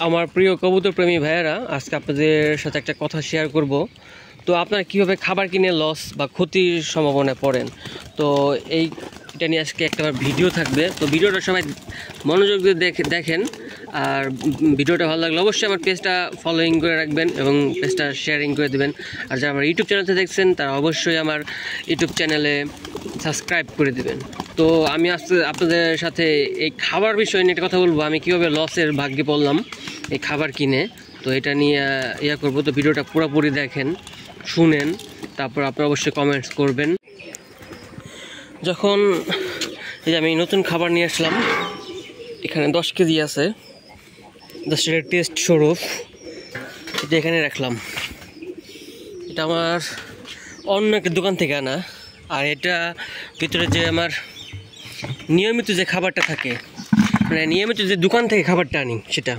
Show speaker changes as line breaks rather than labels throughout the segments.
আমার প্রিয় কবুতর প্রেমী ভাইয়েরা, আজকে আপনাদের সাথে একটা কথা শেয়ার করব। তো আপনারা কীভাবে খাবার কিনে লস বা ক্ষতির সম্ভাবনায় পড়েন, তো এইটা নিয়ে আজকে একটা ভিডিও থাকবে। তো ভিডিওটা সবাই মনোযোগ দিয়ে দেখেন। আর ভিডিওটা ভালো লাগলে অবশ্যই আমার পেজটা ফলোইং করে রাখবেন এবং পেজটা শেয়ারিং করে দেবেন। আর যারা আমার ইউটিউব চ্যানেলতে দেখছেন তারা অবশ্যই আমার ইউটিউব চ্যানেলে সাবস্ক্রাইব করে দেবেন। তো আমি আজকে আপনাদের সাথে এই খাবার বিষয় নিয়ে একটা কথা বলবো, আমি কীভাবে লসের ভাগ্যে পড়লাম এই খাবার কিনে। তো এটা নিয়ে করবো। তো ভিডিওটা পুরোপুরি দেখেন, শুনেন, তারপর আপনারা অবশ্যই কমেন্টস করবেন। যখন এই যে আমি নতুন খাবার নিয়ে আসলাম, এখানে 10 কেজি আছে, 10 টাকার টেস্ট স্বরূপ এটা এখানে রাখলাম। এটা আমার অন্য একটা দোকান থেকে আনা। আর এটা ভিতরে যে আমার নিয়মিত যে খাবারটা থাকে, মানে নিয়মিত যে দোকান থেকে খাবারটা আনি, সেটা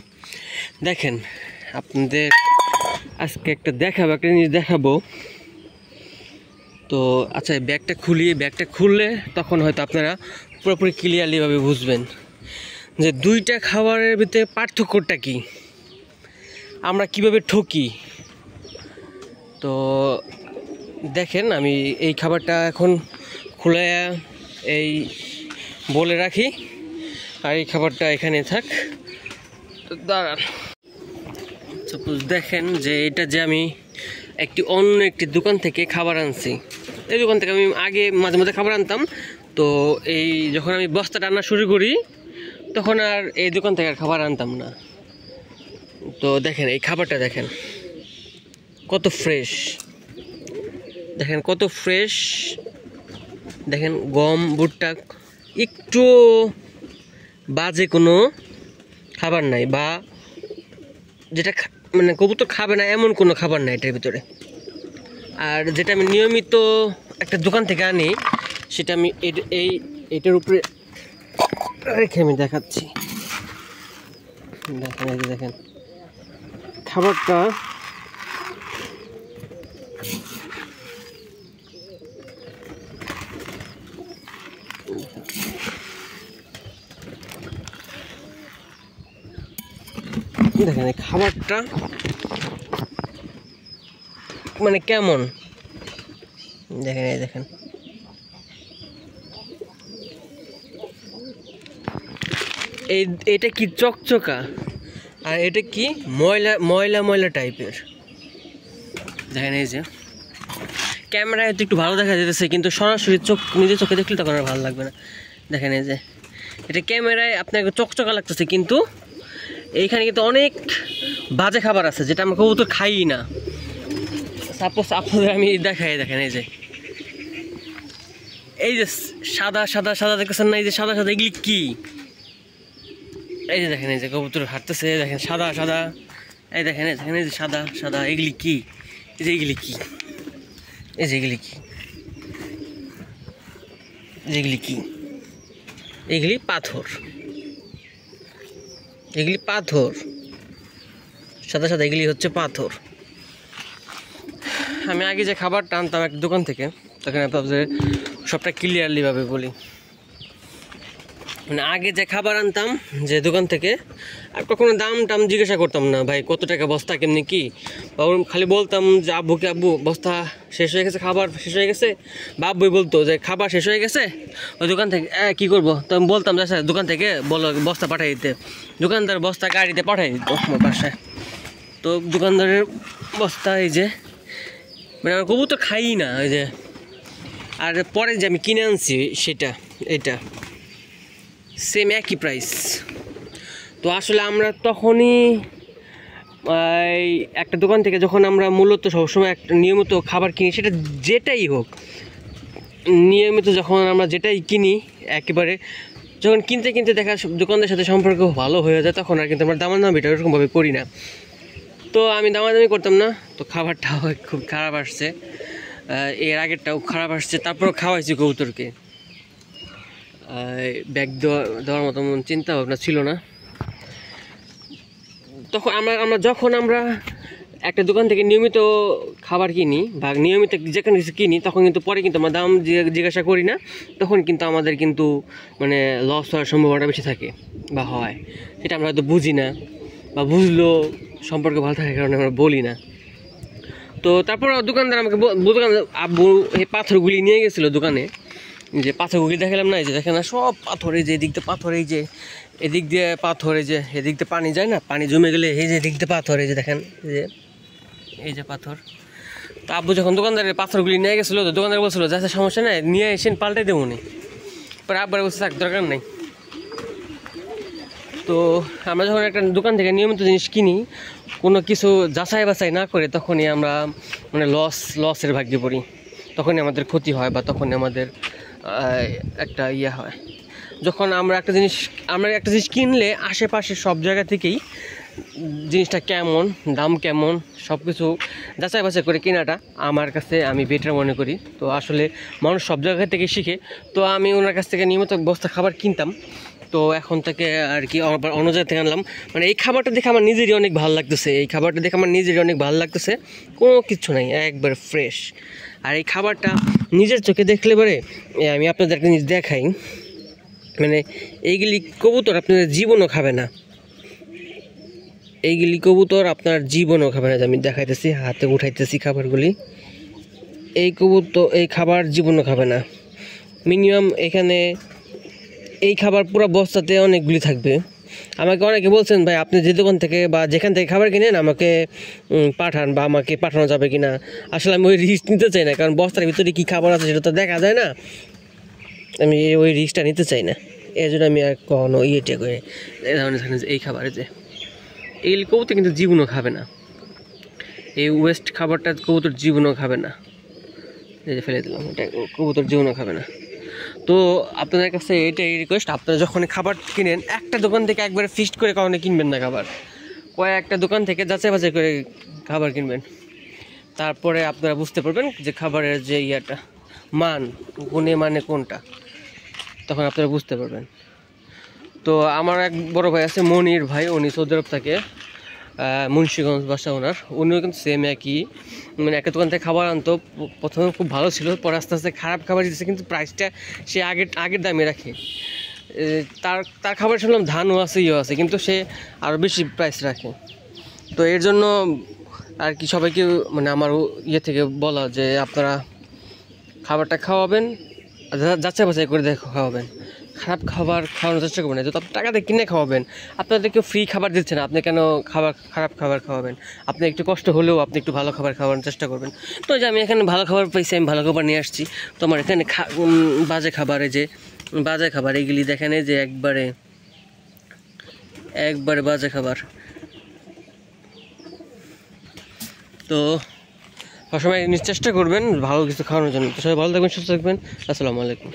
দেখেন। আপনাদের আজকে একটা জিনিস দেখাবো। তো আচ্ছা, ব্যাগটা খুললে তখন হয়তো আপনারা পুরোপুরি ক্লিয়ারলিভাবে বুঝবেন যে দুইটা খাবারের ভিতরে পার্থক্যটা কি, আমরা কিভাবে ঠকি। তো দেখেন, আমি এই খাবারটা এখন খুলে এই বলে রাখি, আর এই খাবারটা এখানে থাক। তো দাঁড়ান, সাপোজ দেখেন যে এটা যে আমি অন্য একটি দোকান থেকে খাবার আনছি। এই দোকান থেকে আমি আগে মাঝে মাঝে খাবার আনতাম। তো এই যখন আমি বস্তাটা আনা শুরু করি, তখন আর এই দোকান থেকে আর খাবার আনতাম না। তো দেখেন এই খাবারটা দেখেন কত ফ্রেশ, দেখেন কত ফ্রেশ। দেখেন গম ভুট্টা, একটু বাজে কোনো খাবার নাই, বা যেটা মানে কবুতর খাবে না এমন কোনো খাবার নাই এটার ভিতরে। আর যেটা আমি নিয়মিত একটা দোকান থেকে আনি, সেটা আমি এটার উপরে রেখে আমি দেখাচ্ছি। দেখেন, এই যে দেখেন খাবারটা দেখেন, এই খাবারটা মানে কেমন দেখেন। এই দেখেন এটা কি চকচকা, আর এটা কি ময়লা টাইপের। দেখেন এই যে ক্যামেরায় তো একটু ভালো দেখা যেতেছে, কিন্তু সরাসরি নিজের চোখে দেখলে তখন আর ভালো লাগবে না। দেখেন এই যে এটা ক্যামেরায় আপনাকে চকচকা লাগতেছে, কিন্তু এইখানে কিন্তু অনেক বাজে খাবার আছে যেটা আমরা কবুতর খাই না। সাপোজ আপনাদের আমি দেখাই, দেখেন এই যে সাদা দেখতেছেন না, এই যে সাদা এগুলি কি? এই যে দেখেন, এই যে কবুতর হাঁটতেছে, দেখেন সাদা। এই দেখেন এই যে সাদা এগুলি কি? এই যে এগুলি কি? এই যে এগুলি কি? এগুলি পাথর সাদা এগুলি হচ্ছে পাথর। আমি আগে যে খাবারটা আনতাম এক দোকান থেকে, তখন আপনাদের সবটা ক্লিয়ারলিভাবে বলি। মানে আগে যে খাবার আনতাম যে দোকান থেকে, আর কখনো দাম জিজ্ঞাসা করতাম না, ভাই কত টাকা বস্তা, কেমনি কি। খালি বলতাম যে আব্বুকে, আব্বু বস্তা শেষ হয়ে গেছে, খাবার শেষ হয়ে গেছে। বা আব্বুই বলতো যে খাবার শেষ হয়ে গেছে ওই দোকান থেকে, কী করবো? তো আমি বলতাম যে স্যার দোকান থেকে বলো বস্তা পাঠিয়ে দিতে। দোকানদার বস্তা গাড়িতে পাঠিয়ে দিত আমার বাসায়। তো দোকানদারের বস্তা, এই যে মানে আমার কবুতর খাই না ওই যে। আর পরে যে আমি কিনে আনছি এটা সেম একই প্রাইস। তো আসলে আমরা তখনই একটা দোকান থেকে যখন আমরা মূলত সবসময় একটা নিয়মিত খাবার কিনি, সেটা যেটাই হোক, নিয়মিত যখন আমরা যেটাই কিনি, একেবারে যখন কিনতে দেখা দোকানদারের সাথে সম্পর্ক ভালো হয়ে যায়, তখন আর কিন্তু আমরা দামাদামিটা এরকমভাবে করি না। তো আমি দামাদামি করতাম না। তো খাবারটাও খুব খারাপ আসছে, এর আগেরটাও খারাপ আসছে। তারপরও খাওয়াইছি কবুতরকে। ব্যাগ দেওয়ার মতো চিন্তা ভাবনা ছিল না তখন। যখন আমরা একটা দোকান থেকে নিয়মিত খাবার কিনি বা নিয়মিত যেখানে কিছু কিনি, তখন কিন্তু পরে কিন্তু আমরা দাম জিজ্ঞাসা করি না। তখন কিন্তু আমাদের কিন্তু মানে লস হওয়ার সম্ভাবনা বেশি থাকে বা হয়, সেটা আমরা হয়তো বুঝি না। বা বুঝলো সম্পর্ক ভালো থাকার কারণে আমরা বলি না। তো তারপর দোকানদার আমাকে দোকানদার আব্বু এই পাথরগুলি নিয়ে গেছিলো দোকানে, যে পাথরগুলি দেখালাম না, এই যে দেখেন না সব পাথর, এই যে এদিক দিয়ে পাথর, এই যে এদিক দিয়ে পাথর, এই যে এদিক দিয়ে পানি যায় না, পানি জমে গেলে এই যে এদিক দিয়ে পাথর, এই যে দেখেন এই যে পাথর। তো আব্বু যখন দোকানদারের পাথরগুলি নিয়ে গেছিলো, তো দোকানদার বলছিল যে আচ্ছা সমস্যা নেই, নিয়ে এসে পাল্টাই দেবো নি। পরে আব্বার বলছে থাক দরকার নেই। তো আমরা যখন একটা দোকান থেকে নিয়মিত জিনিস কিনি, কোনো কিছু যাচাই বাছাই না করে, তখনই আমরা মানে লসের ভাগ্যে পড়ি, তখনই আমাদের ক্ষতি হয়, বা তখনই আমাদের একটা ইয়ে হয়। যখন আমরা একটা জিনিস কিনলে আশেপাশে সব জায়গা থেকেই জিনিসটা কেমন, দাম কেমন, সব কিছু যাচাই বাছাই করে কেনাটা আমার কাছে আমি বেটার মনে করি। তো আসলে মানুষ সব জায়গা থেকে শিখে। তো আমি ওনার কাছ থেকে নিয়মিত বস্তা খাবার কিনতাম, তো এখন থেকে আর কি অন্য জায়গা থেকে আনলাম। মানে এই খাবারটা দেখে আমার নিজেরই অনেক ভালো লাগতেছে, কোনো কিছু নাই, একবার ফ্রেশ। আর এই খাবারটা নিজের চোখে দেখলে পরে আমি আপনাদের একটা জিনিস দেখাই, মানে এইগুলি কবুতর আপনাদের জীবনও খাবে না, আপনার জীবনও খাবে না। আমি দেখাইতেছি, হাতে উঠাইতেছি খাবারগুলি, এই খাবার জীবনও খাবে না। মিনিমাম এখানে এই খাবার পুরো বস্তাতে অনেকগুলি থাকবে। আমাকে অনেকে বলছেন ভাই আপনি যে দোকান থেকে বা যেখান থেকে খাবার কিনেন আমাকে পাঠান, বা আমাকে পাঠানো যাবে কি না। আসলে আমি ওই রিস্ক নিতে চাই না, কারণ বস্তার ভিতরে কী খাবার আছে সেটা তো দেখা যায় না, আমি ওই রিস্কটা নিতে চাই না। এই জন্য আমি আর কখনো ইয়েটা করে এই খাবারে যে এই কবুতর কিন্তু জীবনও খাবে না, এই ওয়েস্ট খাবারটা কবুতর জীবনও খাবে না, এই যে ফেলে দিলাম, এটা কবুতর জীবনও খাবে না। তো আপনাদের কাছে এটাই রিকোয়েস্ট, আপনারা যখন খাবার কিনেন একটা দোকান থেকে একবারে ফিক্সড করে কখনো কিনবেন না খাবার, কয়েকটা দোকান থেকে যাচাই বাছাই করে খাবার কিনবেন। তারপরে আপনারা বুঝতে পারবেন যে খাবারের যে গুণে মানে কোনটা, তখন আপনারা বুঝতে পারবেন। তো আমার এক বড় ভাই আছে মনির ভাই, উনি সৌদি আরব থাকে, মুন্সিগঞ্জ বাসা ওনার। উনিও কিন্তু সেম একই, মানে একটা দোকান থেকে খাবার আনতো, প্রথমে খুব ভালো ছিল, পরে আস্তে আস্তে খারাপ খাবার দিচ্ছে, কিন্তু প্রাইসটা সে আগের দামে রাখে। তার খাবার শুনলাম ধানও আছে, আছে, কিন্তু সে আরও বেশি প্রাইস রাখে। তো এর জন্য আর কি সবাইকে মানে আমার থেকে বলা যে আপনারা খাবারটা খাওয়াবেন, যাচাই বাছাই করে খাওয়াবেন, খারাপ খাবার খাওয়ানোর চেষ্টা করবেন না। যত টাকা দিয়ে কিনে খাওয়াবেন, আপনাদের কেউ ফ্রি খাবার দিচ্ছে না, আপনি কেন খারাপ খাবার খাওয়াবেন? আপনি একটু কষ্ট হলেও আপনি একটু ভালো খাবার খাওয়ানোর চেষ্টা করবেন। তো যে আমি এখানে ভালো খাবার পাইছি, আমি ভালো খাবার নিয়ে আসছি। তো আমার এখানে বাজে খাবার এগুলি দেখেন, যে একবারে বাজে খাবার। তো সবসময় চেষ্টা করবেন ভালো কিছু খাওয়ানোর জন্য। তো সবাই ভালো থাকবেন, সুস্থ থাকবেন। আসসালামু আলাইকুম।